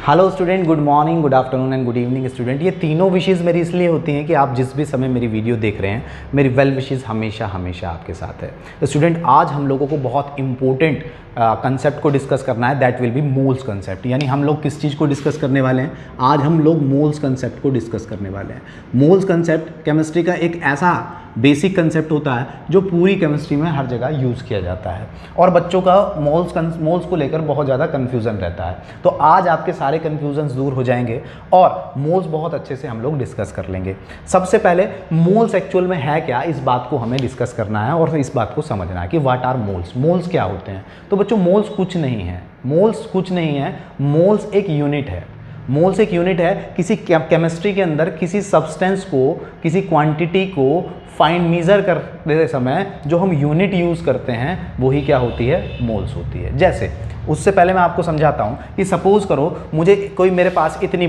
Hello student, good morning, good afternoon and good evening student. ये तीनों wishes मेरी इसलिए होती हैं कि आप जिस भी समय मेरी वीडियो देख रहे हैं, मेरी वेल विशेज़ हमेशा हमेशा आपके साथ है। तो स्टूडेंट, आज हम लोगों को बहुत इंपॉर्टेंट कंसेप्ट को डिस्कस करना है, that will be moles concept. यानी हम लोग किस चीज़ को डिस्कस करने वाले हैं? आज हम लोग मोल्स कंसेप्ट को डिस्कस करने वाले हैं। मोल्स कंसेप्ट केमिस्ट्री का एक ऐसा बेसिक कंसेप्ट होता है जो पूरी केमिस्ट्री में हर जगह यूज़ किया जाता है और बच्चों का मोल्स को लेकर बहुत ज़्यादा कन्फ्यूज़न रहता है। तो आज आपके सारे कन्फ्यूजन्स दूर हो जाएंगे और मोल्स बहुत अच्छे से हम लोग डिस्कस कर लेंगे। सबसे पहले मोल्स एक्चुअल में है क्या, इस बात को हमें डिस्कस करना है और इस बात को समझना है कि व्हाट आर मोल्स। मोल्स क्या होते हैं? तो बच्चों, मोल्स कुछ नहीं है। मोल्स कुछ नहीं है, मोल्स एक यूनिट है। मोल्स एक यूनिट है। किसी केमिस्ट्री के अंदर किसी सब्सटेंस को, किसी क्वांटिटी को फाइंड मेजर करते समय जो हम यूनिट यूज़ करते हैं वही क्या होती है? मोल्स होती है। जैसे उससे पहले मैं आपको समझाता हूँ कि सपोज़ करो मुझे कोई, मेरे पास इतनी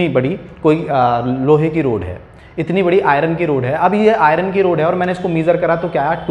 बड़ी कोई लोहे की रोड है, इतनी बड़ी आयरन की रोड है। अब ये आयरन की रोड है और मैंने इसको मेज़र करा तो क्या है?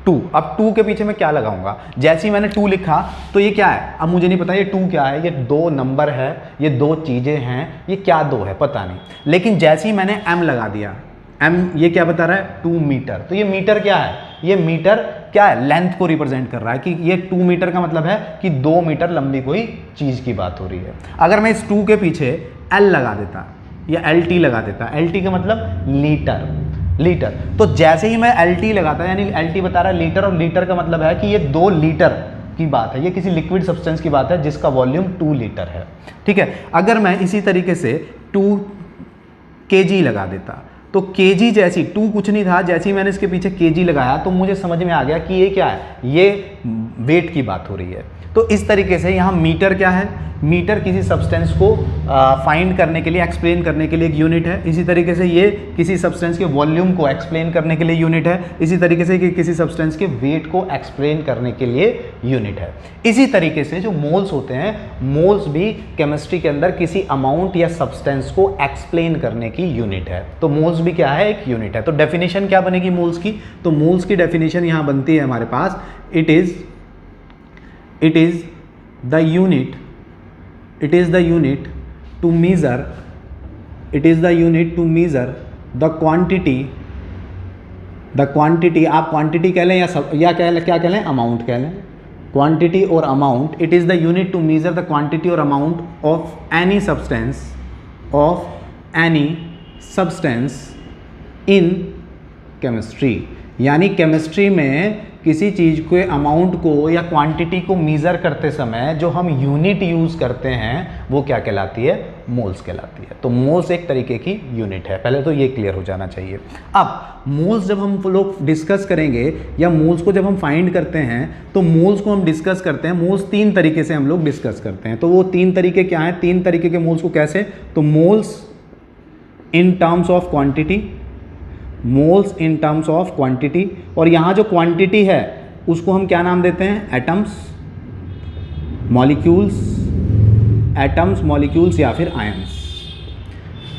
2। अब 2 के पीछे मैं क्या लगाऊंगा? जैसे ही मैंने 2 लिखा तो ये क्या है? अब मुझे नहीं पता ये 2 क्या है, ये 2 नंबर है, ये 2 चीज़ें हैं, ये क्या 2 है पता नहीं। लेकिन जैसे ही मैंने m लगा दिया, m ये क्या बता रहा है? 2 मीटर। तो ये मीटर क्या है? ये मीटर क्या है? लेंथ को रिप्रेजेंट कर रहा है कि ये 2 मीटर का मतलब है कि 2 मीटर लंबी कोई चीज़ की बात हो रही है। अगर मैं इस 2 के पीछे l लगा देता या LT लगा देता, LT का मतलब लीटर, तो जैसे ही मैं LT लगाता, यानी LT बता रहा है लीटर, और लीटर का मतलब है कि ये 2 लीटर की बात है, ये किसी लिक्विड सब्सटेंस की बात है जिसका वॉल्यूम 2 लीटर है। ठीक है। अगर मैं इसी तरीके से 2 kg लगा देता तो kg जैसी 2 कुछ नहीं था, जैसे ही मैंने इसके पीछे kg लगाया तो मुझे समझ में आ गया कि ये क्या है? ये वेट की बात हो रही है। तो इस तरीके से यहाँ मीटर क्या है? मीटर किसी सब्सटेंस को फाइंड करने के लिए, एक्सप्लेन करने के लिए एक यूनिट है। इसी तरीके से ये किसी सब्सटेंस के वॉल्यूम को एक्सप्लेन करने के लिए यूनिट है। इसी तरीके से कि किसी सब्सटेंस के वेट को एक्सप्लेन करने के लिए यूनिट है। इसी तरीके से जो मोल्स होते हैं, मोल्स भी केमिस्ट्री के अंदर किसी अमाउंट या सब्सटेंस को एक्सप्लेन करने की यूनिट है। तो मोल्स भी क्या है? एक यूनिट है। तो डेफिनेशन क्या बनेगी मोल्स की? तो मोल्स की डेफिनेशन यहाँ बनती है हमारे पास, it is the unit to measure the quantity, आप क्वांटिटी कह लें या क्या कह लें? अमाउंट कह लें। क्वांटिटी और amount, it is the unit to measure the quantity और amount of any substance in chemistry. यानी केमिस्ट्री में किसी चीज़ के अमाउंट को या क्वांटिटी को मेज़र करते समय जो हम यूनिट यूज़ करते हैं वो क्या कहलाती है? मोल्स कहलाती है। तो मोल्स एक तरीके की यूनिट है, पहले तो ये क्लियर हो जाना चाहिए। अब मोल्स जब हम लोग डिस्कस करेंगे या मोल्स को जब हम फाइंड करते हैं तो मोल्स को हम डिस्कस करते हैं, मोल्स 3 तरीके से हम लोग डिस्कस करते हैं। तो वो 3 तरीके क्या हैं? 3 तरीके के मोल्स को कैसे? तो moles in terms of quantity, moles in terms of quantity, और यहाँ जो क्वांटिटी है उसको हम क्या नाम देते हैं? एटम्स, मॉलिक्यूल्स या फिर आयंस।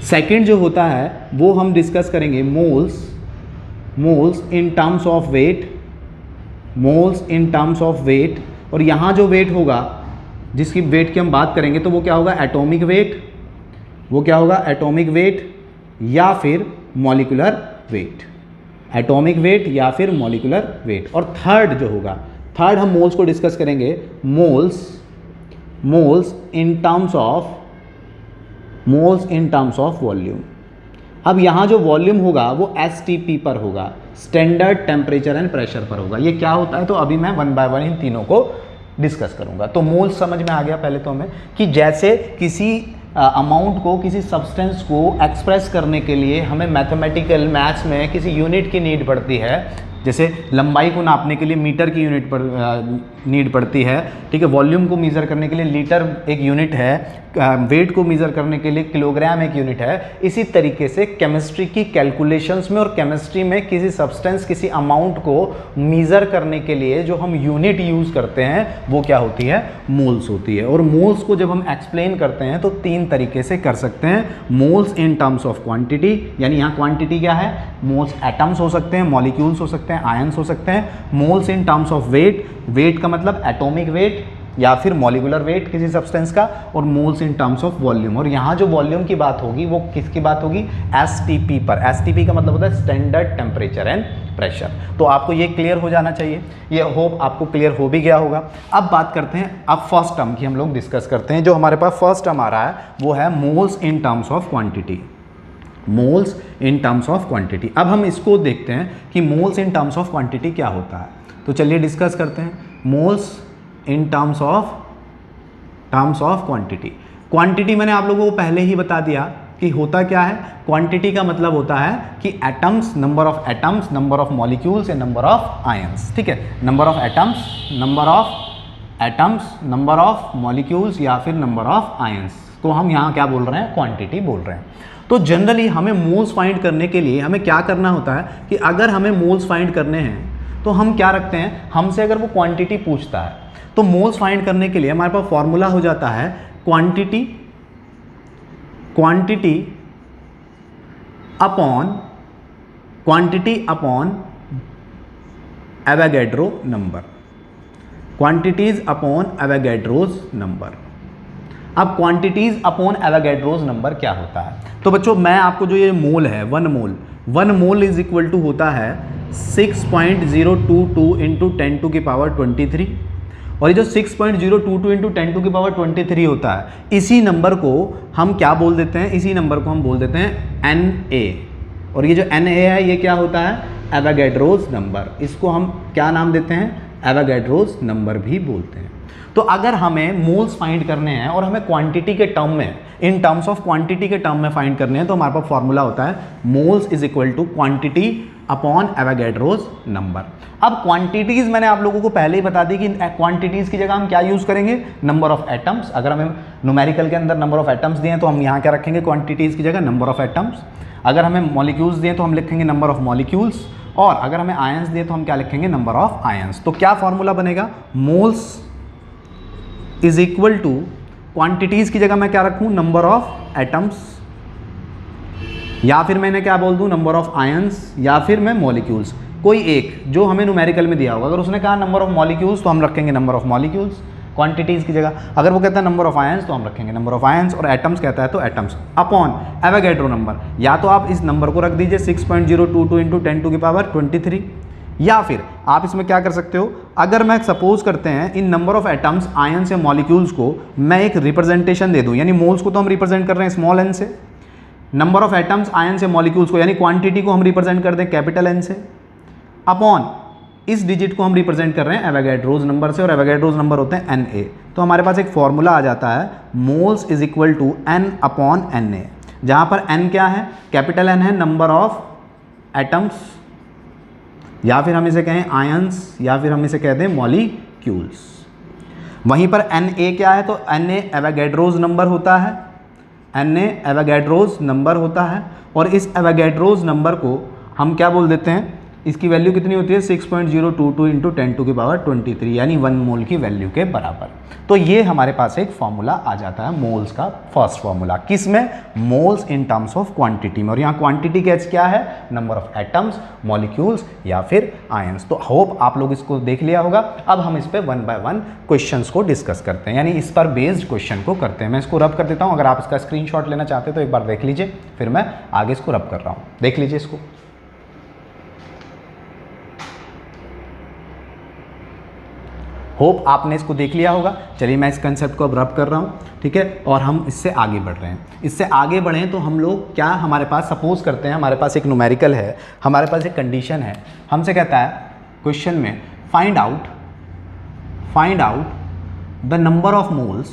सेकंड जो होता है वो हम डिस्कस करेंगे moles in terms of weight, और यहाँ जो वेट होगा, जिसकी वेट की हम बात करेंगे, तो वो क्या होगा? एटॉमिक वेट या फिर मॉलिक्यूलर वेट। और थर्ड जो होगा, हम मोल्स को डिस्कस करेंगे, moles in terms of volume. अब यहाँ जो वॉल्यूम होगा वो STP पर होगा, स्टैंडर्ड टेम्परेचर एंड प्रेशर पर होगा। ये क्या होता है? तो अभी मैं 1 बाय 1 इन तीनों को डिस्कस करूंगा। तो मोल्स समझ में आ गया पहले तो हमें, कि जैसे किसी अमाउंट को, किसी सब्सटेंस को एक्सप्रेस करने के लिए हमें मैथ्स में किसी यूनिट की नीड पड़ती है। जैसे लंबाई को नापने के लिए मीटर की नीड पड़ती है। ठीक है। वॉल्यूम को मेज़र करने के लिए लीटर एक यूनिट है, वेट को मेज़र करने के लिए किलोग्राम एक यूनिट है। इसी तरीके से केमिस्ट्री की कैलकुलेशंस में और केमिस्ट्री में किसी सब्सटेंस, किसी अमाउंट को मेज़र करने के लिए जो हम यूनिट यूज़ करते हैं वो क्या होती है? मोल्स होती है। और मोल्स को जब हम एक्सप्लेन करते हैं तो 3 तरीके से कर सकते हैं। Moles in terms of quantity, यानी यहाँ क्वांटिटी क्या है? मोल्स एटम्स हो सकते हैं, मॉलिक्यूल्स हो सकते हैं, आयंस हो सकते हैं। Moles in terms of weight, weight का मतलब एटॉमिक वेट या फिर मॉलिकुलर वेट किसी सब्सटेंस का, और moles in terms of volume. और यहाँ जो वॉल्यूम की बात होगी वो किसकी बात होगी, एसटीपी पर। एसटीपी का मतलब होता है स्टैंडर्ड टेम्परेचर एंड प्रेशर। तो आपको ये क्लियर हो जाना चाहिए, ये होप आपको क्लियर हो भी गया होगा। अब बात करते हैं, अब फर्स्ट टर्म की हम लोग डिस्कस करते हैं। जो हमारे पास फर्स्ट टर्म आ रहा है वो है moles in terms of quantity, moles in terms of quantity. अब हम इसको देखते हैं कि moles in terms of quantity क्या होता है। तो चलिए डिस्कस करते हैं moles in terms of quantity. Quantity मैंने आप लोगों को पहले ही बता दिया कि होता क्या है। क्वांटिटी का मतलब होता है कि atoms, number of atoms, number of molecules and number of ions. ठीक है, number of atoms, number of molecules या फिर नंबर ऑफ आयंस को हम यहाँ क्या बोल रहे हैं, क्वांटिटी बोल रहे हैं। तो जनरली हमें मोल्स फाइंड करने के लिए हमें क्या करना होता है कि अगर हमें मोल्स फाइंड करने हैं तो हम क्या रखते हैं, हमसे अगर वो क्वांटिटी पूछता है तो मोल्स फाइंड करने के लिए हमारे पास फॉर्मूला हो जाता है quantity upon Avogadro number, quantities upon Avogadro's number. अब क्वांटिटीज अपॉन एवोगैड्रोज नंबर क्या होता है, तो बच्चों मैं आपको जो ये मोल है, one mole is equal to होता है 6.022 इंटू 10⁻23। और ये जो 6.022 इंटू 10⁻23 होता है, इसी नंबर को हम क्या बोल देते हैं, इसी नंबर को हम बोल देते हैं Na। और ये जो Na है ये क्या होता है, एवोगैड्रोज नंबर। इसको हम क्या नाम देते हैं, एवोगैड्रोज नंबर भी बोलते हैं। तो अगर हमें मोल्स फाइंड करने हैं और हमें क्वांटिटी के टर्म में, इन टर्म्स ऑफ क्वांटिटी के टर्म में फाइंड करने हैं, तो हमारे पास फॉर्मूला होता है moles is equal to quantity upon Avogadro's number. अब क्वांटिटीज मैंने आप लोगों को पहले ही बता दी कि क्वांटिटीज की जगह हम क्या यूज करेंगे, नंबर ऑफ एटम्स। अगर हमें न्यूमेरिकल के अंदर नंबर ऑफ एटम्स दिए तो हम यहाँ क्या रखेंगे, क्वांटिटीज की जगह नंबर ऑफ एटम्स। अगर हमें मॉलिक्यूल्स दिए तो हम लिखेंगे नंबर ऑफ मॉलिक्यूल्स, और अगर हमें आयंस दिए तो हम क्या लिखेंगे, नंबर ऑफ आयंस। तो क्या फॉर्मूला बनेगा, moles is equal two quantities की जगह मैं क्या रखूं, नंबर ऑफ एटम्स, या फिर मैंने क्या बोल दूं, नंबर ऑफ आयंस, या फिर मैं मॉलिक्यूल्स, कोई एक जो हमें न्यूमेरिकल में दिया होगा। अगर उसने कहा नंबर ऑफ मॉलिक्यूल्स तो हम रखेंगे नंबर ऑफ मॉलिक्यूल्स क्वांटिटीज की जगह। अगर वो कहता है नंबर ऑफ आयंस तो हम रखेंगे नंबर ऑफ आयंस, और एटम्स कहता है तो एटम्स अपॉन एवोगैड्रो नंबर। या तो आप इस नंबर को रख दीजिए 6.022 इंटू 10⁻23, या फिर आप इसमें क्या कर सकते हो, अगर मैं सपोज करते हैं इन नंबर ऑफ एटम्स, आयंस या मॉलिक्यूल्स को मैं एक रिप्रेजेंटेशन दे दूं, यानी मोल्स को तो हम रिप्रेजेंट कर रहे हैं स्मॉल एन से, नंबर ऑफ एटम्स, आयंस या मॉलिक्यूल्स को यानी क्वांटिटी को हम रिप्रेजेंट कर दें कैपिटल एन से, अपॉन इस डिजिट को हम रिप्रेजेंट कर रहे हैं एवोगैड्रोज नंबर से, और एवोगैड्रोज नंबर होते हैं Na। तो हमारे पास एक फॉर्मूला आ जाता है moles is equal to n upon Na, जहां पर n क्या है, कैपिटल N है नंबर ऑफ एटम्स, या फिर हम इसे कहें आयंस, या फिर हम इसे कहते हैं मॉलिक्यूल्स। वहीं पर Na क्या है, तो Na एवोगैड्रोज नंबर होता है, Na एवोगैड्रोज नंबर होता है। और इस एवोगैड्रोज नंबर को हम क्या बोल देते हैं, इसकी वैल्यू कितनी होती है, 6.022 इंटू 10⁻23, यानी 1 मोल की वैल्यू के बराबर। तो ये हमारे पास एक फॉर्मूला आ जाता है मोल्स का, फर्स्ट फॉर्मूला किसमें, moles in terms of quantity में। और यहाँ क्वांटिटी क्या है, नंबर ऑफ एटम्स, मॉलिक्यूल्स या फिर आयंस। तो होप आप लोग इसको देख लिया होगा। अब हम इस पर 1 बाय 1 क्वेश्चंस को डिस्कस करते हैं, यानी इस पर बेस्ड क्वेश्चन को करते हैं। मैं इसको रब कर देता हूँ, अगर आप इसका स्क्रीनशॉट लेना चाहते हैं तो एक बार देख लीजिए, फिर मैं आगे इसको रब कर रहा हूँ, देख लीजिए इसको। होप आपने इसको देख लिया होगा। चलिए मैं इस कंसेप्ट को अब रब कर रहा हूँ, ठीक है, और हम इससे आगे बढ़ रहे हैं। इससे आगे बढ़ें तो हम लोग क्या, हमारे पास सपोज करते हैं हमारे पास एक न्यूमेरिकल है, हमारे पास एक कंडीशन है, हमसे कहता है क्वेश्चन में find out the number of moles,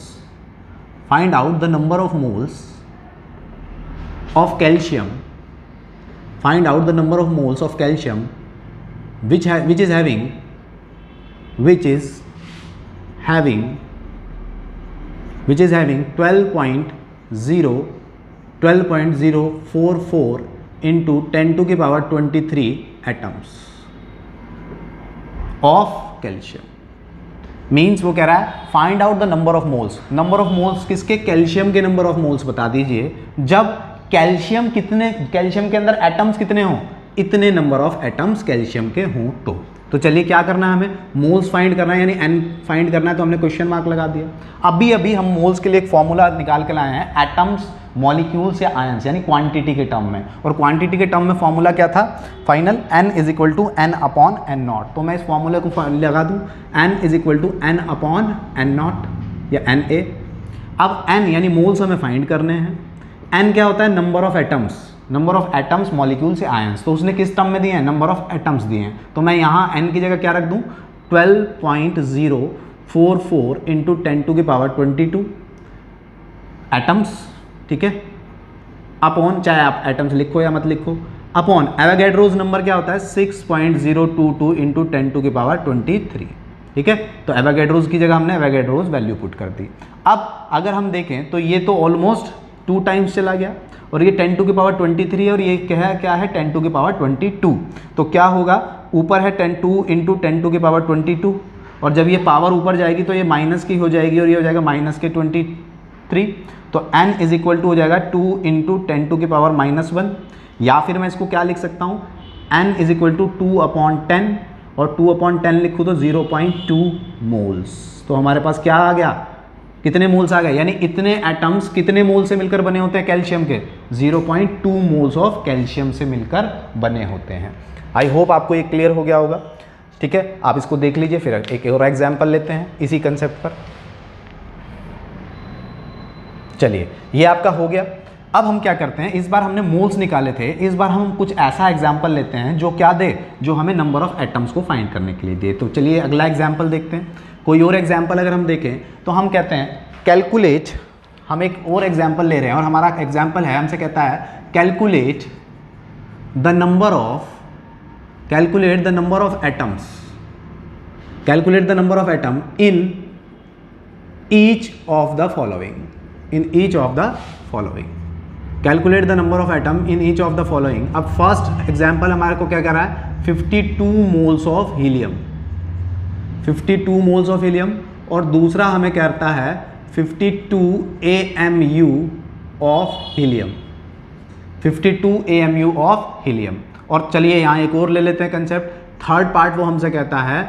find out the number of moles of calcium, find out the number of moles of calcium which is having 12.044 into 10⁻23 atoms of calcium। Means वो कह रहा है find out the number of moles, number of moles किसके, calcium के number of moles बता दीजिए जब calcium के अंदर एटम्स कितने हों, इतने नंबर ऑफ एटम्स कैल्शियम के हों। तो तो चलिए क्या करना है, हमें मोल्स फाइंड करना है, यानी n फाइंड करना है, तो हमने क्वेश्चन मार्क लगा दिया। अभी हम मोल्स के लिए एक फॉर्मूला निकाल के लाए हैं, एटम्स, मॉलिक्यूल्स या आयंस, यानी क्वांटिटी के टर्म में। और क्वांटिटी के टर्म में फॉर्मूला क्या था final, n is equal to n upon N naught. तो मैं इस फॉर्मूले को लगा दूँ, n is equal to n upon N naught या एन ए। अब n यानी मोल्स हमें फाइंड करने हैं, n क्या होता है, number of atoms, number of atoms, molecules या आयंस। तो उसने किस टर्म में दिए हैं, नंबर ऑफ एटम्स दिए हैं। तो मैं यहाँ n की जगह क्या रख दूँ, 12.044 इंटू 10⁻22 एटम्स, ठीक है, अपॉन, चाहे आप एटम्स लिखो या मत लिखो, अपॉन एवोगैड्रोज नंबर क्या होता है 6.022 इंटू 10⁻23, ठीक है। तो एवोगैड्रोज की जगह हमने एवोगैड्रोज वैल्यू पुट कर दी। अब अगर हम देखें तो ये तो ऑलमोस्ट 2 टाइम्स चला गया, और ये 10⁻23 है, और ये क्या है 10⁻22। तो क्या होगा, ऊपर है 2 इंटू 10⁻22, और जब ये पावर ऊपर जाएगी तो ये माइनस की हो जाएगी, और ये हो जाएगा माइनस के 23। तो n इज इक्वल टू हो जाएगा 2 इंटू 10⁻−1, या फिर मैं इसको क्या लिख सकता हूँ, n इज इक्वल टू 2/10, और 2/10 लिखूँ तो 0.2 मोल्स। तो हमारे पास क्या आ गया, कितने मोल्स आ गए, यानी इतने एटम्स कितने मोल से मिलकर बने होते हैं कैल्शियम के, 0.2 मोल्स ऑफ कैल्शियम से मिलकर बने होते हैं। आई होप आपको ये क्लियर हो गया होगा, ठीक है। आप इसको देख लीजिए, फिर एक और एग्जांपल लेते हैं इसी कंसेप्ट पर। चलिए ये आपका हो गया। अब हम क्या करते हैं, इस बार हमने मोल्स निकाले थे, इस बार हम कुछ ऐसा एग्जाम्पल लेते हैं जो क्या दे, जो हमें नंबर ऑफ एटम्स को फाइंड करने के लिए दे। तो चलिए अगला एग्जाम्पल देखते हैं। कोई और एग्जाम्पल अगर हम देखें तो हम कहते हैं कैलकुलेट, हम एक और एग्जाम्पल ले रहे हैं, और हमारा एग्जाम्पल है, हमसे कहता है calculate the number of atoms, calculate the number of atom in each of the following, calculate the number of atom in each of the following. अब फर्स्ट एग्जाम्पल हमारे को क्या कह रहा है, 52 moles of helium, 52 moles of helium, और दूसरा हमें कहता है 52 AMU of helium, 52 AMU of helium. और चलिए यहाँ एक और ले लेते हैं कंसेप्ट, थर्ड पार्ट वो हमसे कहता है,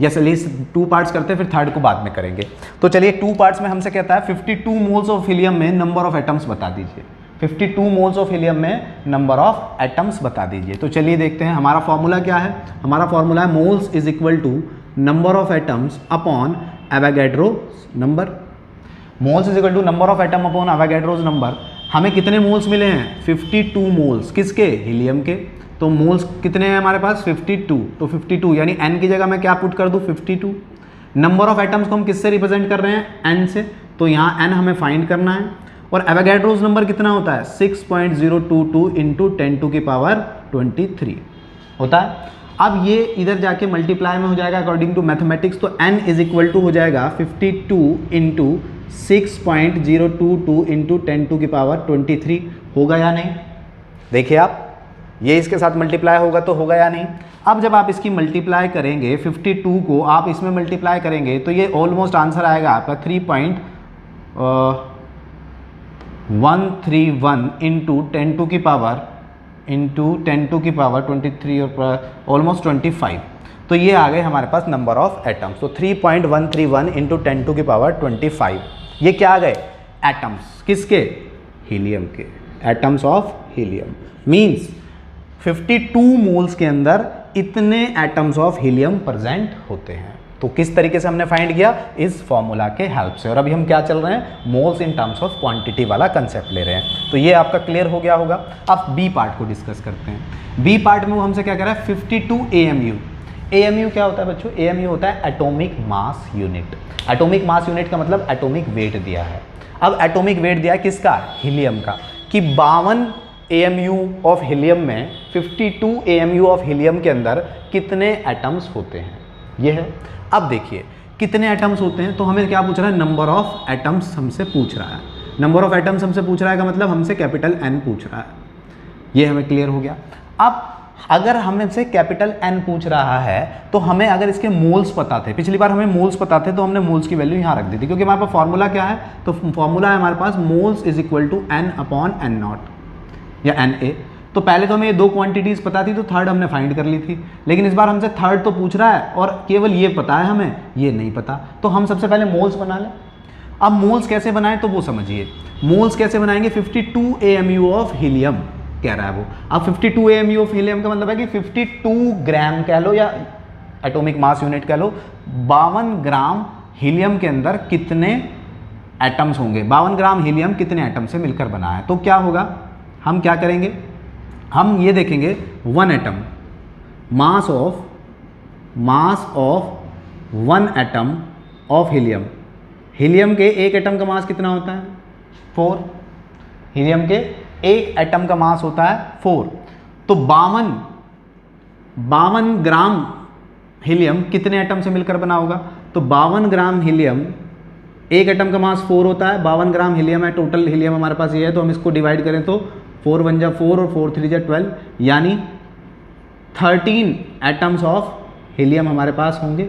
या चलिए 2 पार्ट्स करते हैं, फिर थर्ड को बाद में करेंगे। तो चलिए 2 पार्ट्स में हमसे कहता है 52 मोल्स ऑफ हीलियम में नंबर ऑफ एटम्स बता दीजिए, 52 मोल्स ऑफ हीलियम में नंबर ऑफ एटम्स बता दीजिए। तो चलिए देखते हैं हमारा फॉर्मूला क्या है, हमारा फॉर्मूला है moles is equal to number of atoms upon Avogadro's number. Moles is equal to number of atom upon Avogadro's number. हमें कितने मोल्स मिले हैं, 52 मोल्स, किसके, हीलियम के। तो मोल्स कितने हैं हमारे पास, 52। तो 52 यानी n की जगह मैं क्या पुट कर दूं, 52। नंबर ऑफ एटम्स को हम किससे रिप्रेजेंट कर रहे हैं, n से, तो यहाँ n हमें फाइंड करना है। और एवोगैड्रोस नंबर कितना होता है, 6.022 इंटू 10⁻23 होता है। अब ये इधर जाके मल्टीप्लाई में हो जाएगा अकॉर्डिंग टू मैथमेटिक्स, तो n इज इक्वल टू हो जाएगा 52 इंटू 6.022 इंटू 10⁻23 होगा या नहीं, देखिए आप, ये इसके साथ मल्टीप्लाई होगा तो होगा या नहीं। अब जब आप इसकी मल्टीप्लाई करेंगे, 52 को आप इसमें मल्टीप्लाई करेंगे तो ये ऑलमोस्ट आंसर आएगा आपका 3.131 इंटू 10⁻23 और ऑलमोस्ट 25। तो ये आ गए हमारे पास नंबर ऑफ एटम्स। तो 3.131 इंटू 10⁻25, ये क्या आ गए, एटम्स, किसके, हीलियम के, atoms of helium. Means 52 moles के अंदर इतने एटम्स ऑफ हीलियम प्रेजेंट होते हैं। तो किस तरीके से हमने फाइंड किया, इस फॉर्मूला के हेल्प से। और अभी हम क्या चल रहे हैं, moles in terms of quantity वाला कंसेप्ट ले रहे हैं। तो ये आपका क्लियर हो गया होगा। अब बी पार्ट को डिस्कस करते हैं। बी पार्ट में वो हमसे क्या कह रहा है, 52 AMU। AMU क्या होता है बच्चों, AMU होता है atomic mass unit. Atomic mass unit का मतलब एटॉमिक वेट दिया है। अब एटॉमिक वेट दिया है किसका, हीलियम का, कि 52 AMU ऑफ हीलियम में 52 AMU ऑफ हीलियम के अंदर कितने एटम्स होते हैं, ये है। अब देखिए कितने एटम्स होते हैं, तो हमें क्या पूछ रहा है, नंबर ऑफ एटम्स हमसे पूछ रहा है। नंबर ऑफ एटम्स हमसे पूछ रहा है का मतलब हमसे कैपिटल N पूछ रहा है, ये हमें क्लियर हो गया। अब अगर हमसे कैपिटल N पूछ रहा है तो हमें अगर इसके मोल्स पता थे, पिछली बार हमें मोल्स पता थे तो हमने मोल्स की वैल्यू यहाँ रख दी थी, क्योंकि हमारे पास फॉर्मूला क्या है, तो फॉर्मूला है हमारे पास moles is equal to N upon N0 या Na। तो पहले तो हमें ये दो क्वांटिटीज़ पता थी तो थर्ड हमने फाइंड कर ली थी, लेकिन इस बार हमसे थर्ड तो पूछ रहा है और केवल ये पता है हमें, ये नहीं पता। तो हम सबसे पहले मोल्स बना लें। अब मोल्स कैसे बनाएं तो वो समझिए। मोल्स कैसे बनाएंगे, 52 AMU ऑफ हीलियम कह रहा है वो। अब 52 AMU ऑफ हीलियम का मतलब है कि 52 ग्राम कह लो या एटॉमिक मास यूनिट कह लो, 52 ग्राम हीलियम के अंदर कितने एटम्स होंगे, 52 ग्राम हीलियम कितने एटम से मिलकर बना है। तो क्या होगा, हम क्या करेंगे, हम ये देखेंगे 1 atom, mass of 1 atom of helium. Helium के एक एटम का मास कितना होता है 4, हीलियम के एक एटम का मास होता है 4। तो 52 ग्राम हीलियम कितने एटम से मिलकर बना होगा, तो 52 ग्राम हीलियम, एक एटम का मास 4 होता है, 52 ग्राम हीलियम है, टोटल हीलियम हमारे पास ये है। तो हम इसको डिवाइड करें तो 4 1 जा 4 और 4 3 जा 12, यानी 13 एटम्स ऑफ हीलियम हमारे पास होंगे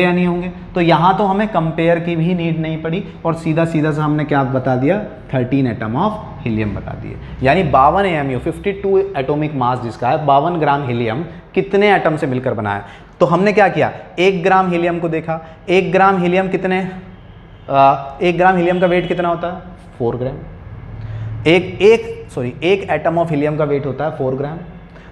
या नहीं होंगे। तो यहाँ तो हमें कंपेयर की भी नीड नहीं पड़ी और सीधा सीधा से हमने क्या बता दिया, 13 एटम ऑफ हीलियम बता दिए। यानी 52 AMU 52 एटॉमिक मास जिसका है, 52 ग्राम हीलियम कितने एटम से मिलकर बना है। तो हमने क्या किया, 1 ग्राम हीलियम को देखा, 1 ग्राम हीलियम कितने 1 ग्राम हीलियम का वेट कितना होता है 4 ग्राम। एक एटम ऑफ हीलियम का वेट होता है 4 ग्राम।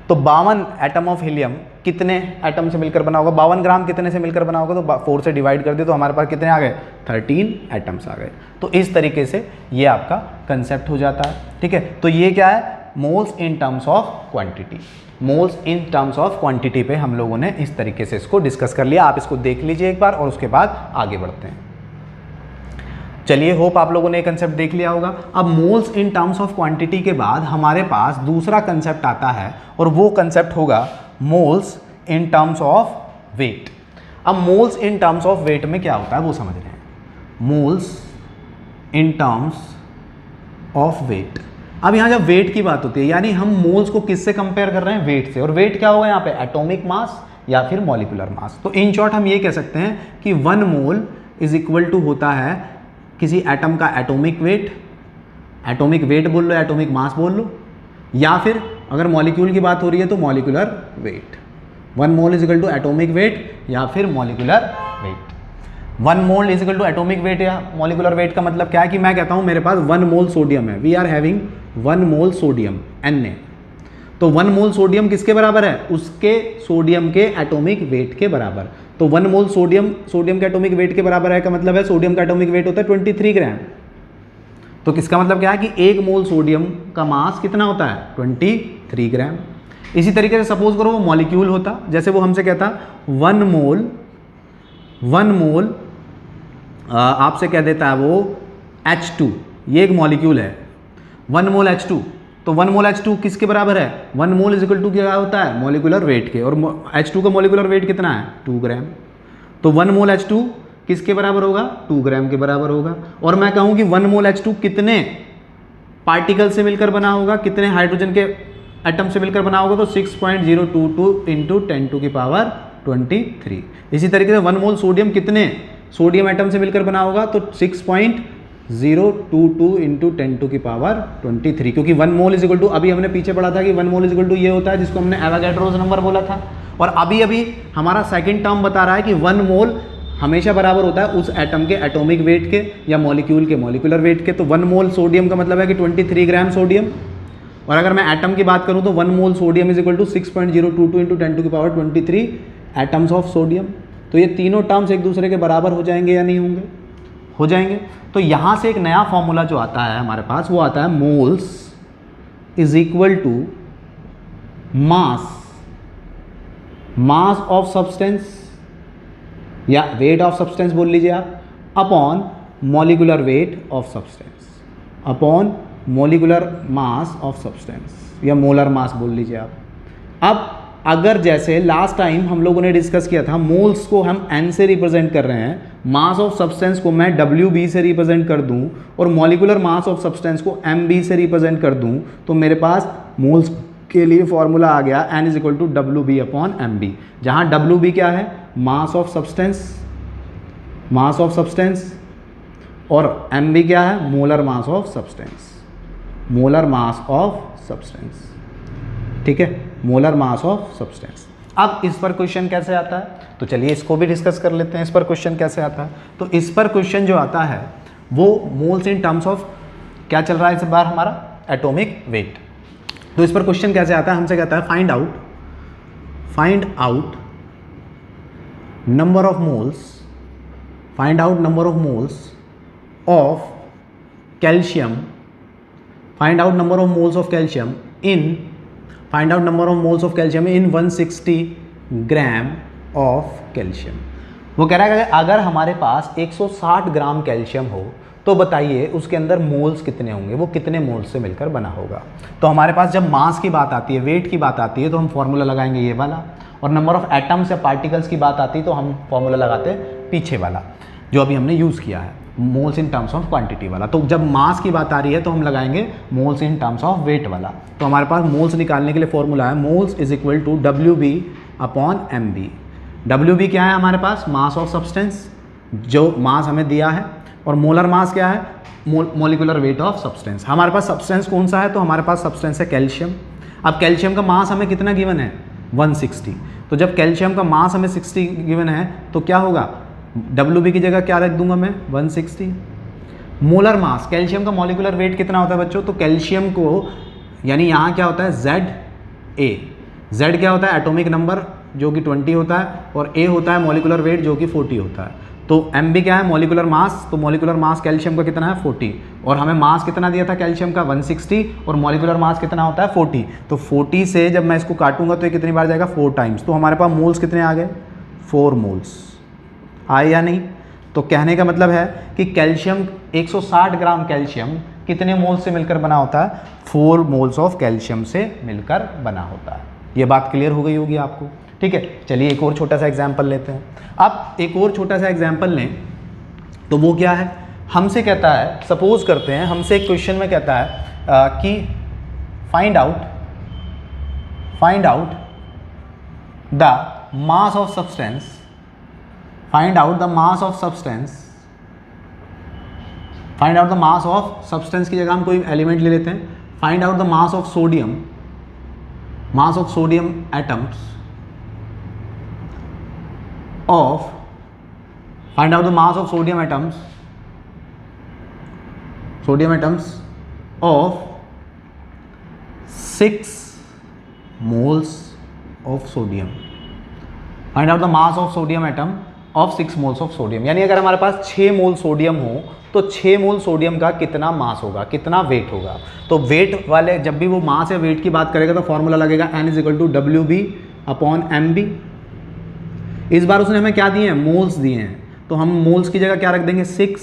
तो 52 एटम ऑफ हीलियम कितने एटम से मिलकर बना होगा, 52 ग्राम कितने से मिलकर बना होगा, तो 4 से डिवाइड कर दे तो हमारे पास कितने आ गए, 13 एटम्स आ गए। तो इस तरीके से ये आपका कंसेप्ट हो जाता है। ठीक है, तो ये क्या है, moles in terms of quantity. Moles in terms of quantity पे हम लोगों ने इस तरीके से इसको डिस्कस कर लिया। आप इसको देख लीजिए एक बार और उसके बाद आगे बढ़ते हैं। चलिए, होप आप लोगों ने कंसेप्ट देख लिया होगा। अब moles in terms of quantity के बाद हमारे पास दूसरा कंसेप्ट आता है और वो कंसेप्ट होगा moles in terms of weight. अब moles in terms of weight में क्या होता है वो समझ रहे हैं। Moles in terms of weight, अब यहाँ जब वेट की बात होती है यानी हम मोल्स को किससे कंपेयर कर रहे हैं, वेट से। और वेट क्या होगा यहाँ पे, एटॉमिक मास या फिर मॉलिक्यूलर मास। तो इन शॉर्ट हम ये कह सकते हैं कि 1 मोल इज इक्वल टू होता है किसी एटम का एटॉमिक वेट बोल लो, एटॉमिक मास बोल लो, या फिर अगर मॉलिक्यूल की बात हो रही है तो molecular weight. 1 mole is equal to atomic weight या फिर molecular weight. 1 mole is equal to atomic weight या मॉलिक्यूलर वेट का मतलब क्या है कि मैं कहता हूं मेरे पास 1 मोल सोडियम है, we are having 1 mole sodium Na। तो 1 मोल सोडियम किसके बराबर है, उसके सोडियम के एटॉमिक वेट के बराबर। तो 1 मोल सोडियम के एटॉमिक वेट के बराबर है का मतलब है सोडियम का एटॉमिक वेट होता है 23 ग्राम। तो किसका मतलब क्या है कि 1 मोल सोडियम का मास कितना होता है 23 ग्राम। इसी तरीके से सपोज करो वो मॉलिक्यूल होता, जैसे वो हमसे कहता 1 मोल आपसे कह देता है वो H2, ये एक मॉलिक्यूल है 1 मोल H2। तो 1 मोल H2 किसके बराबर है, 1 मोल इज इक्वल टू क्या होता है मॉलिक्यूलर वेट के, और H2 का मॉलिक्यूलर वेट कितना है 2 ग्राम। तो 1 मोल H2 किसके बराबर होगा, 2 ग्राम के बराबर होगा। और मैं कहूँ कि 1 मोल H2 कितने पार्टिकल से मिलकर बना होगा, कितने हाइड्रोजन के एटम से मिलकर बना होगा, तो 6.022 इंटू 10⁻23। इसी तरीके से 1 मोल सोडियम कितने सोडियम एटम से मिलकर बना होगा, तो 6.022 इंटू 10⁻23, क्योंकि 1 मोल इज इक्वल टू, अभी हमने पीछे पढ़ा था कि 1 मोल इज इक्वल टू ये होता है जिसको हमने एवोगैड्रोस नंबर बोला था। और अभी हमारा सेकंड टर्म बता रहा है कि 1 मोल हमेशा बराबर होता है उस एटम के एटॉमिक वेट के या मॉलिक्यूल के मॉलिक्यूलर वेट के। तो 1 मोल सोडियम का मतलब है कि 23 ग्राम सोडियम। और अगर मैं एटम की बात करूं तो 1 mole sodium is equal to 6.022 into 10⁻23 atoms of sodium. तो ये तीनों टर्म्स एक दूसरे के बराबर हो जाएंगे या नहीं होंगे, हो जाएंगे। तो यहां से एक नया फॉर्मूला जो आता है हमारे पास, वो आता है moles is equal to mass of substance या वेट ऑफ सब्सटेंस बोल लीजिए आप, upon molecular weight of substance, upon molecular mass of substance या मोलर मास बोल लीजिए आप। अब अगर जैसे लास्ट टाइम हम लोगों ने डिस्कस किया था, मोल्स को हम n से रिप्रेजेंट कर रहे हैं, मास ऑफ सब्सटेंस को मैं WB से रिप्रेजेंट कर दूं और मॉलिक्यूलर मास ऑफ सब्सटेंस को MB से रिप्रेजेंट कर दूं, तो मेरे पास मोल्स के लिए फॉर्मूला आ गया n is equal to WB upon MB, जहां WB क्या है, मास ऑफ सब्सटेंस, और MB क्या है, molar mass of substance, molar mass of substance, ठीक है, मोलर मास ऑफ सब्सटेंस। अब इस पर क्वेश्चन कैसे आता है, तो चलिए इसको भी डिस्कस कर लेते हैं। इस पर क्वेश्चन कैसे आता है, तो इस पर क्वेश्चन जो आता है वो मोल्स इन टर्म्स ऑफ क्या चल रहा है इस बार हमारा, एटॉमिक वेट। तो इस पर क्वेश्चन कैसे आता है, हमसे कहता है find out number of moles of calcium, find out number of moles of calcium in 160 gram of calcium. वो कह रहा है कि अगर हमारे पास 160 ग्राम कैल्शियम हो तो बताइए उसके अंदर मोल्स कितने होंगे, वो कितने मोल्स से मिलकर बना होगा। तो हमारे पास जब मास की बात आती है, वेट की बात आती है, तो हम फॉर्मूला लगाएंगे ये वाला, और नंबर ऑफ एटम्स या पार्टिकल्स की बात आती है तो हम फॉर्मूला लगाते हैं पीछे वाला जो अभी हमने यूज़ किया है, moles in terms of quantity वाला। तो जब मास की बात आ रही है तो हम लगाएंगे moles in terms of weight वाला। तो हमारे पास मोल्स निकालने के लिए फॉर्मूला है moles is equal to WB upon MB। WB क्या है हमारे पास, मास ऑफ सब्सटेंस, जो मास हमें दिया है, और मोलर मास क्या है, मोलिकुलर वेट ऑफ सब्सटेंस। हमारे पास सब्सटेंस कौन सा है, तो हमारे पास सब्सटेंस है कैल्शियम। अब कैल्शियम का मास हमें कितना गिवन है, 160। तो जब कैल्शियम का मास हमें 60 गिवन है तो क्या होगा, WB की जगह क्या रख दूंगा मैं, 160। मोलर मास, कैल्शियम का मॉलिकुलर वेट कितना होता है बच्चों, तो कैल्शियम को यानी यहाँ क्या होता है ZA, Z क्या होता है, एटॉमिक नंबर जो कि 20 होता है, और A होता है मॉलिकुलर वेट जो कि 40 होता है। तो MB क्या है, मॉलिकुलर मास, तो मॉलिकुलर मास कैल्शियम का कितना है, 40, और हमें मास कितना दिया था कैल्शियम का, 160, और मॉलिकुलर मास कितना होता है, 40। तो 40 से जब मैं इसको काटूंगा तो ये कितनी बार जाएगा, 4 टाइम्स। तो हमारे पास मोल्स कितने आ गए, 4 मोल्स आए या नहीं। तो कहने का मतलब है कि कैल्शियम 160 ग्राम कैल्शियम कितने मोल्स से मिलकर बना होता है, 4 मोल्स ऑफ कैल्शियम से मिलकर बना होता है। ये बात क्लियर हो गई होगी आपको, ठीक है। चलिए एक और छोटा सा एग्जाम्पल लेते हैं। अब एक और छोटा सा एग्जाम्पल लें तो वो क्या है, हमसे कहता है, सपोज करते हैं हमसे एक क्वेश्चन में कहता है कि find out the mass of substance, find out the mass of substance की जगह हम कोई एलिमेंट ले लेते हैं। Find out the mass of sodium atoms of find out the mass of sodium atoms of 6 moles of sodium। find out the mass of sodium atom of 6 moles of sodium। यानी अगर हमारे पास 6 मोल sodium हो तो 6 मोल sodium का कितना मास होगा, कितना wait होगा। तो वेट वाले जब भी वो मास या वेट की बात करेगा तो फॉर्मूला लगेगा N is equal to WB upon MB। इस बार उसने हमें क्या दिए हैं, मोल्स दिए हैं, तो हम मोल्स की जगह क्या रख देंगे, 6।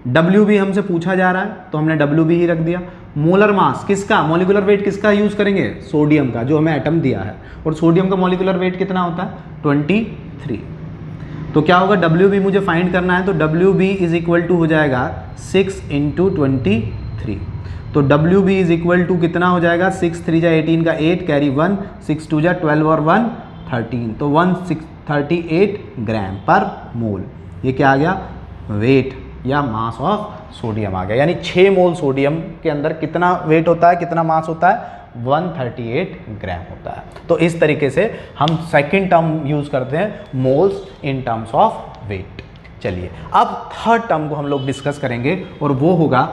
WB हमसे पूछा जा रहा है तो हमने WB ही रख दिया। मोलर मास किसका, मॉलिकुलर वेट किसका यूज़ करेंगे, सोडियम का, जो हमें एटम दिया है, और सोडियम का मॉलिकुलर वेट कितना होता है, 23। तो क्या होगा, WB मुझे फाइंड करना है, तो WB इज इक्वल टू हो जाएगा 6 × 23। तो WB इज इक्वल टू कितना हो जाएगा, 6 3 जा 18 का 8 कैरी 1, 6 2 जा 12 और 1 13, तो 138 ग्राम पर मोल। ये क्या आ गया, वेट या मास ऑफ सोडियम आ गया। यानी 6 मोल सोडियम के अंदर कितना वेट होता है, कितना मास होता है, 138 ग्राम होता है। तो इस तरीके से हम सेकंड टर्म यूज करते हैं, moles in terms of weight. चलिए अब थर्ड टर्म को हम लोग डिस्कस करेंगे और वो होगा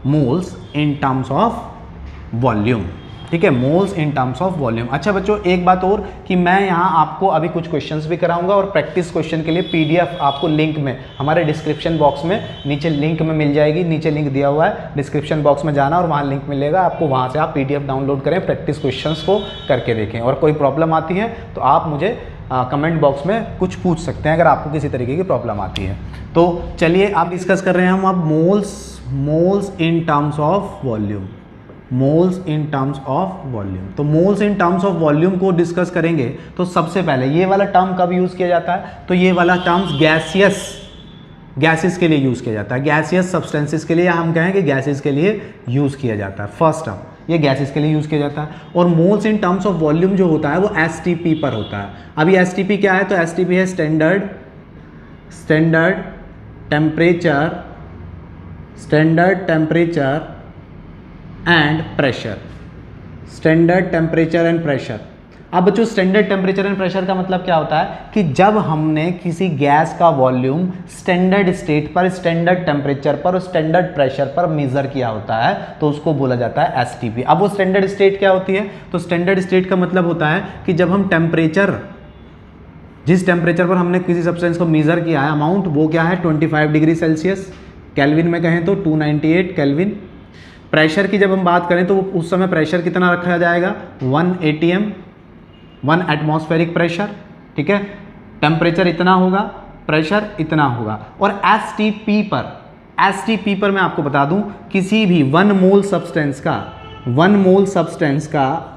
moles in terms of volume. ठीक है, moles in terms of volume. अच्छा बच्चों एक बात और कि मैं यहाँ आपको अभी कुछ क्वेश्चंस भी कराऊंगा और प्रैक्टिस क्वेश्चन के लिए PDF आपको लिंक में हमारे डिस्क्रिप्शन बॉक्स में नीचे लिंक में मिल जाएगी। नीचे लिंक दिया हुआ है, डिस्क्रिप्शन बॉक्स में जाना और वहाँ लिंक मिलेगा आपको, वहाँ से आप PDF डाउनलोड करें, प्रैक्टिस क्वेश्चंस को करके देखें। और कोई प्रॉब्लम आती है तो आप मुझे कमेंट बॉक्स में कुछ पूछ सकते हैं अगर आपको किसी तरीके की प्रॉब्लम आती है। तो चलिए आप डिस्कस कर रहे हैं हम अब moles in terms of volume. Moles in terms of volume, तो moles in terms of volume को डिस्कस करेंगे तो सबसे पहले ये वाला टर्म कब यूज़ किया जाता है, तो ये वाला टर्म्स गैसेस के लिए यूज़ किया जाता है, गैसियस सब्सटेंसेस के लिए, या हम कहें कि गैसेस के लिए यूज़ किया जाता है। फर्स्ट टर्म ये गैसेस के लिए यूज़ किया जाता है। और moles in terms of volume जो होता है वो STP पर होता है। अभी STP क्या है, तो STP है standard temperature and pressure. Standard temperature and pressure. अब बच्चों स्टैंडर्ड टेम्परेचर एंड प्रेशर का मतलब क्या होता है कि जब हमने किसी गैस का वॉल्यूम स्टैंडर्ड स्टेट पर, स्टैंडर्ड टेम्परेचर पर और स्टैंडर्ड प्रेशर पर मेजर किया होता है तो उसको बोला जाता है एसटीपी। अब वो स्टैंडर्ड स्टेट क्या होती है, तो स्टैंडर्ड स्टेट का मतलब होता है कि जब हम टेम्परेचर, जिस टेम्परेचर पर हमने किसी सब्सटेंस को मेजर किया है अमाउंट, वो क्या है 25 डिग्री सेल्सियस, केल्विन में कहें तो 298 केल्विन। प्रेशर की जब हम बात करें तो उस समय प्रेशर कितना रखा जाएगा 1 atm, 1 एटमॉस्फेरिक प्रेशर, ठीक है। टेम्परेचर इतना होगा, प्रेशर इतना होगा। और एसटीपी पर मैं आपको बता दूं किसी भी 1 मोल सब्सटेंस का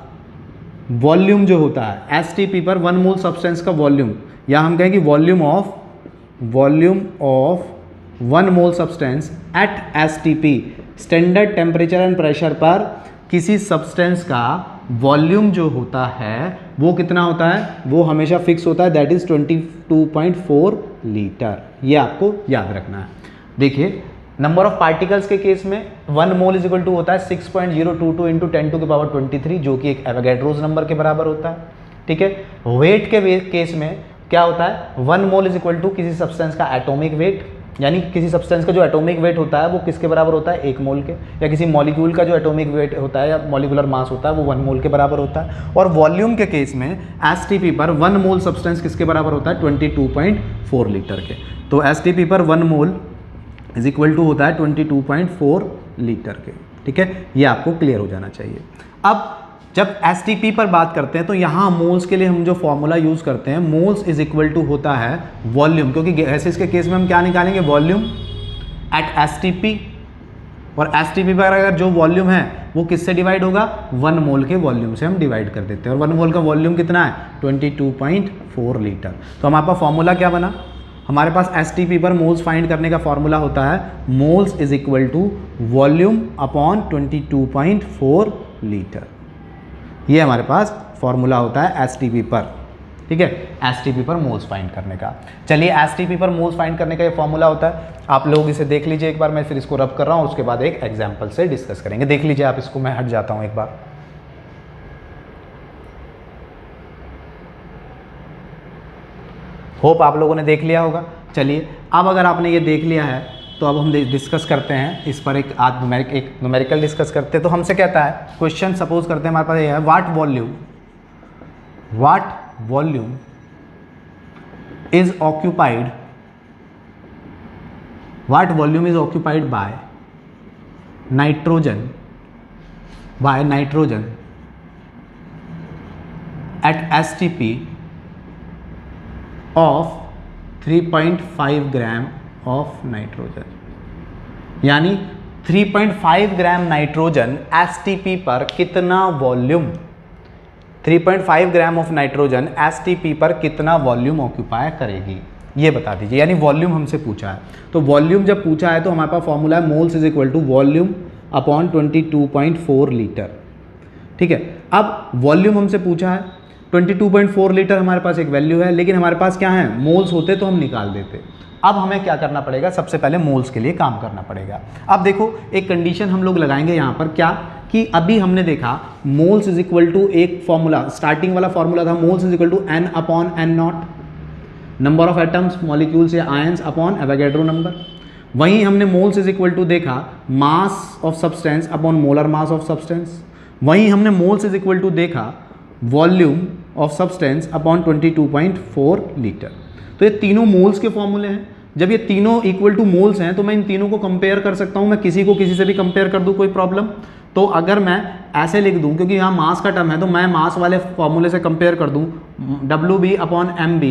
वॉल्यूम जो होता है, एसटीपी पर 1 मोल सब्सटेंस का वॉल्यूम, या हम कहें कि volume of 1 mole substance eight STP, standard temperature and pressure पर किसी सब्सटेंस का वॉल्यूम जो होता है वो कितना होता है, वो हमेशा फिक्स होता है, दैट इज 22.4 लीटर। ये आपको याद रखना है। देखिए नंबर ऑफ पार्टिकल्स के केस में 1 मोल इज इक्वल टू होता है 6.022 इंटू 10⁻23, जो कि एक एवोगैड्रोस नंबर के बराबर होता है, ठीक है। वेट के केस में क्या होता है, 1 मोल इज इक्वल टू किसी सब्सटेंस का एटॉमिक वेट, यानी किसी सब्सटेंस का जो एटॉमिक वेट होता है वो किसके बराबर होता है 1 मोल के, या किसी मॉलिक्यूल का जो एटॉमिक वेट होता है या मॉलिक्यूलर मास होता है वो 1 मोल के बराबर होता है। और वॉल्यूम के केस में एसटीपी पर 1 मोल सब्सटेंस किसके बराबर होता है 22.4 लीटर के। तो एसटीपी पर 1 मोल इज इक्वल टू होता है 22.4 लीटर के, ठीक है। ये आपको क्लियर हो जाना चाहिए। अब जब एसटीपी पर बात करते हैं तो यहाँ मोल्स के लिए हम जो फॉर्मूला यूज करते हैं, मोल्स इज इक्वल टू होता है वॉल्यूम, क्योंकि गैसेस के केस में हम क्या निकालेंगे वॉल्यूम एट एसटीपी, और एसटीपी पर अगर जो वॉल्यूम है वो किससे डिवाइड होगा 1 मोल के वॉल्यूम से हम डिवाइड कर देते हैं, और 1 मोल का वॉल्यूम कितना है 22.4 लीटर। तो हमारे पास फॉर्मूला क्या बना, हमारे पास एसटीपी पर मोल्स फाइंड करने का फॉर्मूला होता है moles is equal to volume upon 22.4 litre. ये हमारे पास फॉर्मूला होता है एसटीपी पर, ठीक है, एसटीपी पर मोल्स फाइंड करने का। चलिए एसटीपी पर मोल्स फाइंड करने का ये फॉर्मूला होता है, आप लोग इसे देख लीजिए एक बार, मैं फिर इसको रब कर रहा हूँ, उसके बाद एक एग्जाम्पल से डिस्कस करेंगे। देख लीजिए आप इसको, मैं हट जाता हूँ एक बार। होप आप लोगों ने देख लिया होगा। चलिए अब अगर आपने ये देख लिया है तो अब हम डिस्कस करते हैं इस पर, एक न्यूमेरिकल डिस्कस करते हैं। तो हमसे कहता है क्वेश्चन, सपोज करते हैं हमारे पास ये है, what volume is occupied by nitrogen eight STP of 3.5 gram of nitrogen, यानी 3.5 ग्राम नाइट्रोजन एसटीपी पर कितना volume, 3.5 gram of nitrogen STP पर कितना वॉल्यूम ऑक्यूपाई करेगी, ये बता दीजिए। यानी वॉल्यूम हमसे पूछा है, तो वॉल्यूम जब पूछा है तो हमारे पास फॉर्मूला है moles is equal to volume upon 22.4 litre, ठीक है। अब वॉल्यूम हमसे पूछा है, 22.4 लीटर हमारे पास एक वैल्यू है, लेकिन हमारे पास क्या है मोल्स होते तो हम निकाल देते। अब हमें क्या करना पड़ेगा, सबसे पहले मोल्स के लिए काम करना पड़ेगा। अब देखो एक कंडीशन हम लोग लगाएंगे यहाँ पर, क्या कि अभी हमने देखा मोल्स इज इक्वल टू, एक फॉर्मूला स्टार्टिंग वाला फॉर्मूला था moles is equal to n upon n naught, number of atoms molecules या आयंस अपॉन एवोगैड्रो नंबर। वहीं हमने मोल्स इज इक्वल टू देखा mass of substance upon molar mass of substance. वहीं हमने moles is equal to देखा volume of substance upon 22.4 litre. तो ये तीनों मोल्स के फॉर्मूले हैं। जब ये तीनों इक्वल टू मोल्स हैं तो मैं इन तीनों को कंपेयर कर सकता हूँ, मैं किसी को किसी से भी कंपेयर कर दूँ, कोई प्रॉब्लम। तो अगर मैं ऐसे लिख दूँ, क्योंकि यहाँ मास का टर्म है, तो मैं मास वाले फॉर्मूले से कंपेयर कर दूँ, WB upon MB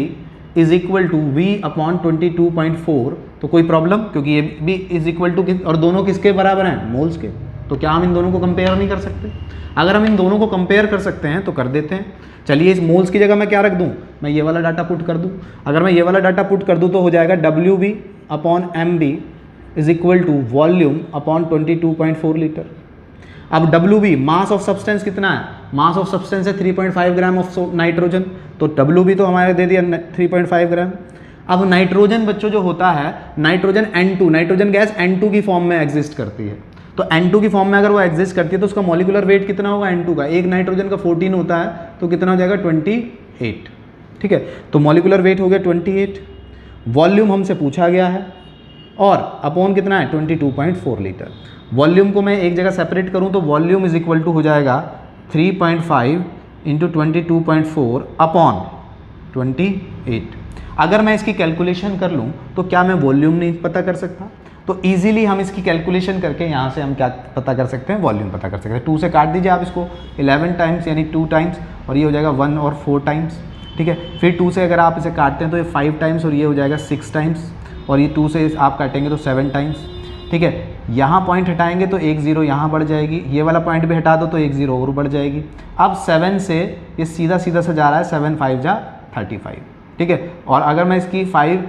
is equal to V upon 22.4, तो कोई प्रॉब्लम, क्योंकि ये भी इज इक्वल टू, और दोनों किसके बराबर हैं मोल्स के, तो क्या हम इन दोनों को कंपेयर नहीं कर सकते? अगर हम इन दोनों को कंपेयर कर सकते हैं तो कर देते हैं। चलिए इस मोल्स की जगह मैं क्या रख दूं, मैं ये वाला डाटा पुट कर दूं। अगर मैं ये वाला डाटा पुट कर दूं तो हो जाएगा WB upon MB is equal to volume upon 22.4 litre. अब WB मास ऑफ सब्सटेंस कितना है, मास ऑफ सब्सटेंस है 3.5 ग्राम ऑफ नाइट्रोजन, तो WB तो हमारे दे दिया 3.5 ग्राम। अब नाइट्रोजन बच्चों जो होता है, nitrogen N2, nitrogen gas N2 की फॉर्म में एग्जिस्ट करती है, तो N2 की फॉर्म में अगर वो एग्जिस्ट करती है तो उसका मॉलिकुलर वेट कितना होगा N2 का, एक नाइट्रोजन का 14 होता है तो कितना हो जाएगा 28, ठीक है। तो मॉलिकुलर वेट हो गया 28, वॉल्यूम हमसे पूछा गया है और अपॉन कितना है 22.4 लीटर। वॉल्यूम को मैं एक जगह सेपरेट करूं तो वॉल्यूम इज इक्वल टू हो जाएगा 3.5 इंटू 22.4 अपॉन 28। अगर मैं इसकी कैलकुलेशन कर लूं तो क्या मैं वॉल्यूम नहीं पता कर सकता? तो इजीली हम इसकी कैलकुलेशन करके यहाँ से हम क्या पता कर सकते हैं, वॉल्यूम पता कर सकते हैं। 2 से काट दीजिए आप इसको 11 टाइम्स यानी 2 टाइम्स, और ये हो जाएगा 1 और 4 टाइम्स, ठीक है। फिर 2 से अगर आप इसे काटते हैं तो ये 5 टाइम्स और ये हो जाएगा 6 टाइम्स, और ये 2 से आप काटेंगे तो 7 टाइम्स, ठीक है। यहाँ पॉइंट हटाएंगे तो 1 0 यहाँ बढ़ जाएगी, ये वाला पॉइंट भी हटा दो तो 1 0 और बढ़ जाएगी। अब 7 से ये सीधा सीधा सा जा रहा है, 7 5 जा 35, ठीक है। और अगर मैं इसकी 5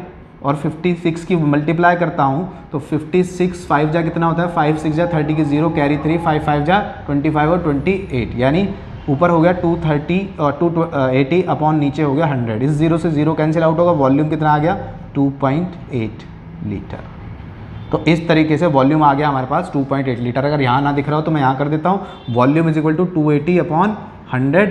और 56 की मल्टीप्लाई करता हूँ तो 56 5 जा कितना होता है, 5 6 जा 30 की 0 कैरी 3, 5 5 जा 25 और 28, यानी ऊपर हो गया 230 और 280 अपॉन नीचे हो गया 100। इस 0 से 0 कैंसिल आउट होगा, वॉल्यूम कितना आ गया 2.8 लीटर। तो इस तरीके से वॉल्यूम आ गया हमारे पास 2.8 लीटर। अगर यहाँ ना दिख रहा हो तो मैं यहाँ कर देता हूँ, volume is equal to 280 upon 100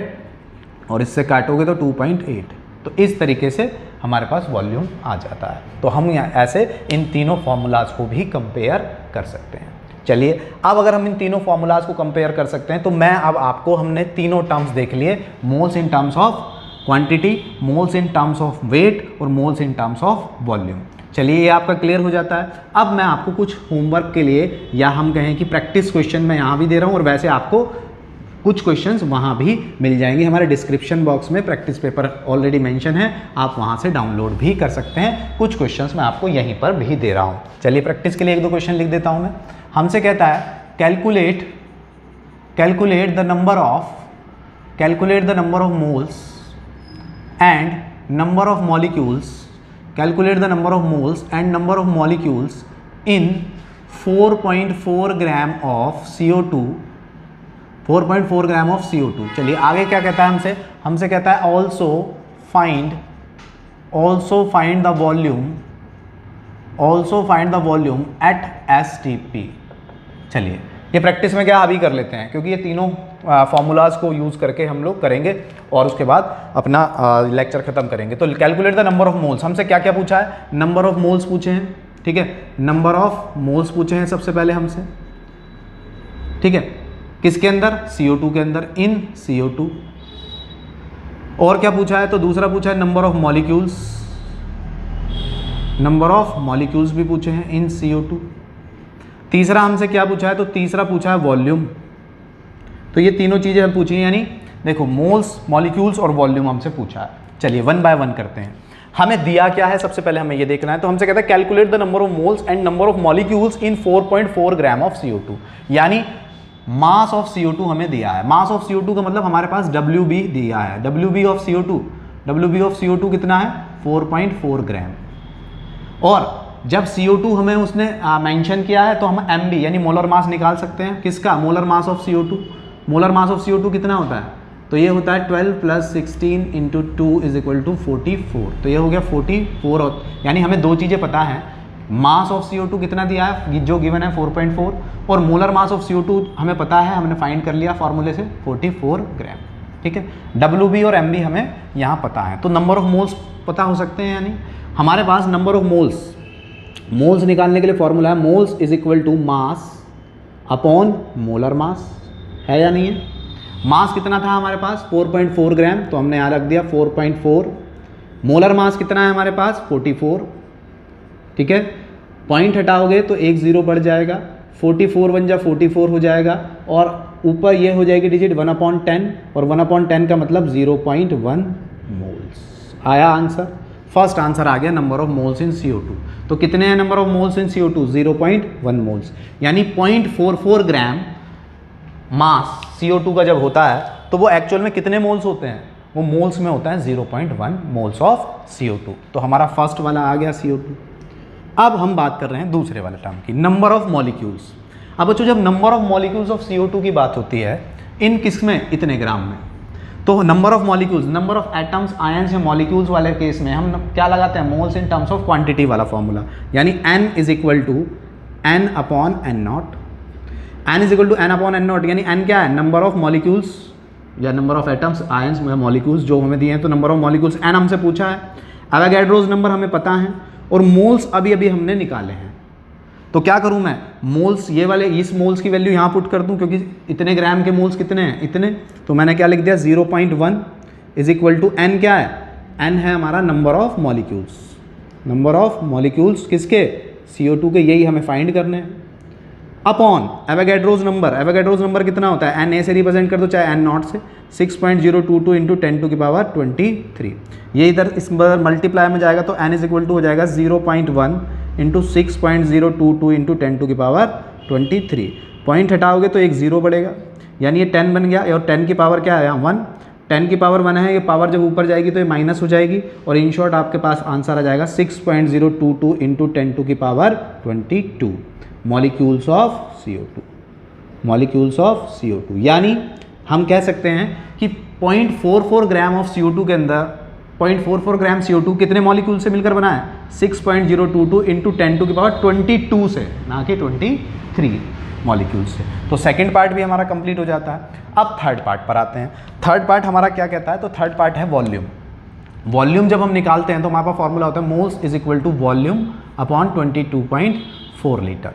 और इससे काटोगे तो 2.8। तो इस तरीके से हमारे पास वॉल्यूम आ जाता है। तो हम ऐसे इन तीनों फॉर्मूलाज को भी कंपेयर कर सकते हैं। चलिए अब अगर हम इन तीनों फॉर्मूलाज को कंपेयर कर सकते हैं तो मैं अब आपको, हमने तीनों टर्म्स देख लिए, moles in terms of quantity, moles in terms of weight और moles in terms of volume. चलिए ये आपका क्लियर हो जाता है। अब मैं आपको कुछ होमवर्क के लिए, या हम कहें कि प्रैक्टिस क्वेश्चन मैं यहाँ भी दे रहा हूँ और वैसे आपको कुछ क्वेश्चंस वहाँ भी मिल जाएंगे। हमारे डिस्क्रिप्शन बॉक्स में प्रैक्टिस पेपर ऑलरेडी मेंशन है, आप वहाँ से डाउनलोड भी कर सकते हैं। कुछ क्वेश्चंस मैं आपको यहीं पर भी दे रहा हूँ। चलिए प्रैक्टिस के लिए 1-2 क्वेश्चन लिख देता हूँ मैं। हमसे कहता है calculate the number of moles and number of molecules, calculate the number of moles and number of molecules in 4.4 gram of CO2, 4.4 gram of CO2। चलिए आगे क्या कहता है हमसे कहता है also find the volume at STP। चलिए ये प्रैक्टिस में क्या अभी कर लेते हैं, क्योंकि ये तीनों फॉर्मूलाज को यूज़ करके हम लोग करेंगे और उसके बाद अपना लेक्चर खत्म करेंगे। तो calculate the number of moles, हमसे क्या क्या पूछा है, नंबर ऑफ मोल्स पूछे हैं, ठीक है। नंबर ऑफ मोल्स पूछे हैं सबसे पहले हमसे, ठीक है। किसके अंदर, CO2 के अंदर, इन CO2। और क्या पूछा है, तो दूसरा पूछा है नंबर ऑफ मॉलिक्यूल्स भी पूछे हैं इन CO2। तीसरा हमसे क्या पूछा है, तो तीसरा पूछा है वॉल्यूम। तो ये तीनों चीज़ें हम पूछी हैं, यानी देखो मोल्स, मॉलिक्यूल्स और वॉल्यूम हमसे पूछा है। चलिए 1 बाय 1 करते हैं। हमें दिया क्या है, सबसे पहले हमें ये देखना है। तो हमसे कहता है calculate the number of moles and number of molecules in 4.4 gram of CO2, यानी मास ऑफ CO2 हमें दिया है। मास ऑफ CO2 का मतलब हमारे पास WB दिया है। WB ऑफ CO2 कितना है 4.4 ग्राम। और जब CO2 हमें उसने मेंशन किया है तो हम MB यानी मोलर मास निकाल सकते हैं। किसका, molar mass of CO2। Molar mass of CO2 कितना होता है, तो ये होता है 12 + 16 × 2 = 44। तो ये हो गया 44, यानी हमें दो चीज़ें पता है, मास ऑफ CO2 कितना दिया है जो गिवन है 4.4, और मोलर मास ऑफ CO2 हमें पता है, हमने फाइंड कर लिया फॉर्मूले से 44 ग्राम, ठीक है। WB और MB हमें यहाँ पता है, तो नंबर ऑफ मोल्स पता हो सकते हैं। यानी हमारे पास नंबर ऑफ मोल्स निकालने के लिए फॉर्मूला है मोल्स = मास अपॉन मोलर मास, है या नहीं है। मास कितना था हमारे पास 4.4 ग्राम, तो हमने यहाँ रख दिया 4.4। मोलर मास कितना है हमारे पास 44, ठीक है। पॉइंट हटाओगे तो 1 0 बढ़ जाएगा, 44 1 जा 44 हो जाएगा, और ऊपर ये हो जाएगी डिजिट 1/10, और 1/10 का मतलब 0.1 मोल्स। आया आंसर, फर्स्ट आंसर आ गया number of moles in CO2। तो कितने हैं number of moles in CO2, 0.1 moles, यानी 0.44 ग्राम मास CO2 का जब होता है तो वो एक्चुअल में कितने मोल्स होते हैं, वो मोल्स में होता है 0.1 मोल्स ऑफ CO2। तो हमारा फर्स्ट वाला आ गया CO2। अब हम बात कर रहे हैं दूसरे वाले टर्म की, नंबर ऑफ मॉलिक्यूल्स। अब बच्चों जब number of molecules of CO2 की बात होती है, इन किस में, इतने ग्राम में, तो number of molecules, number of atoms, ions या मॉलिक्यूल्स वाले केस में हम क्या लगाते हैं, moles in terms of quantity वाला फॉर्मूला, यानी N = N/N0। n is equal to n upon n naught, यानी n क्या है, नंबर ऑफ मॉलिक्यूल्स या नंबर ऑफ एटम्स, आयंस में मॉलिक्यूल्स जो हमें दिए हैं, तो नंबर ऑफ मॉलिक्यूल्स n हमसे पूछा है, एवोगैड्रोस नंबर हमें पता है, और मोल्स अभी अभी हमने निकाले हैं। तो क्या करूं मैं, मोल्स ये वाले, इस मोल्स की वैल्यू यहाँ पुट कर दूं, क्योंकि इतने ग्राम के मोल्स कितने हैं, इतने, तो मैंने क्या लिख दिया 0.1 इज इक्वल टू n क्या है, n है हमारा number of molecules, number of molecules किसके, CO2 के, यही हमें फाइंड करने हैं, upon Avogadro's number, Avogadro's number कितना होता है, Na से रिप्रेजेंट कर दो चाहे n नॉट से, 6.022 इंटू 10 टू की पावर 23, ये इधर इस बार मल्टीप्लाई में जाएगा तो n इज इक्वल टू हो जाएगा 0.1 इंटू 6.022 इंटू 10 टू की पावर 23, पॉइंट हटाओगे तो एक जीरो बढ़ेगा, यानी ये 10 बन गया, और 10 की पावर क्या है 1, 10 की पावर 1 है, ये पावर जब ऊपर जाएगी तो ये माइनस हो जाएगी, और इन शॉर्ट आपके पास आंसर आ जाएगा 6.022 इंटू 10 टू की power 22 molecules of CO2, molecules of CO2, यानी हम कह सकते हैं कि 0.44 ग्राम ऑफ CO2 के अंदर 0.44 ग्राम CO2 कितने मॉलिक्यूल से मिलकर बना है, 6.022 इंटू 10 टू की पावर 22 से, ना कि 23 मॉलिक्यूल से। तो सेकंड पार्ट भी हमारा कंप्लीट हो जाता है। अब थर्ड पार्ट पर आते हैं। थर्ड पार्ट हमारा क्या कहता है, तो थर्ड पार्ट है वॉल्यूम। वॉल्यूम जब हम निकालते हैं तो हमारे पास फॉर्मूला होता है moles is equal to volume upon 22.4 litre.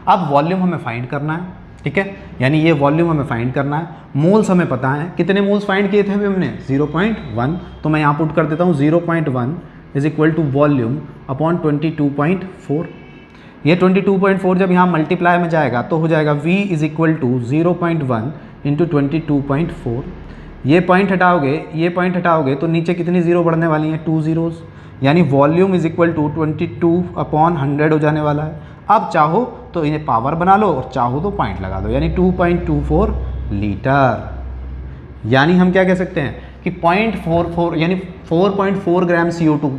अब वॉल्यूम हमें फाइंड करना है, ठीक है, यानी ये वॉल्यूम हमें फाइंड करना है। मोल्स हमें पता है, कितने मोल्स फाइंड किए थे अभी हमने 0.1, तो मैं यहाँ पुट कर देता हूँ 0.1 is equal to volume upon 22.4। ये 22.4 जब यहाँ मल्टीप्लाई में जाएगा तो हो जाएगा V is equal to 0.1 into 22.4। ये पॉइंट हटाओगे तो नीचे कितनी जीरो बढ़ने वाली हैं, 2 जीरोज़, यानी वॉल्यूम इज इक्वल टू 22/100 हो जाने वाला है। अब चाहो तो इन्हें पावर बना लो और चाहो तो पॉइंट लगा दो, यानी 2.24 लीटर। यानी हम क्या कह सकते हैं कि 0.44 यानी 4.4 ग्राम CO2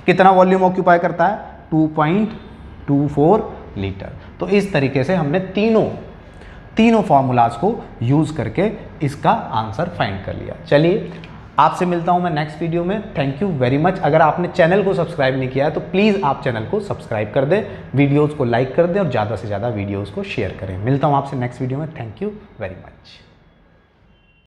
कितना वॉल्यूम ऑक्यूपाई करता है, 2.24 लीटर। तो इस तरीके से हमने तीनों फॉर्मूलाज को यूज़ करके इसका आंसर फाइंड कर लिया। चलिए आपसे मिलता हूं मैं नेक्स्ट वीडियो में। Thank you very much. अगर आपने चैनल को सब्सक्राइब नहीं किया है तो प्लीज़ आप चैनल को सब्सक्राइब कर दें, वीडियोज़ को लाइक कर दें और ज़्यादा से ज़्यादा वीडियोज़ को शेयर करें। मिलता हूं आपसे नेक्स्ट वीडियो में। Thank you very much.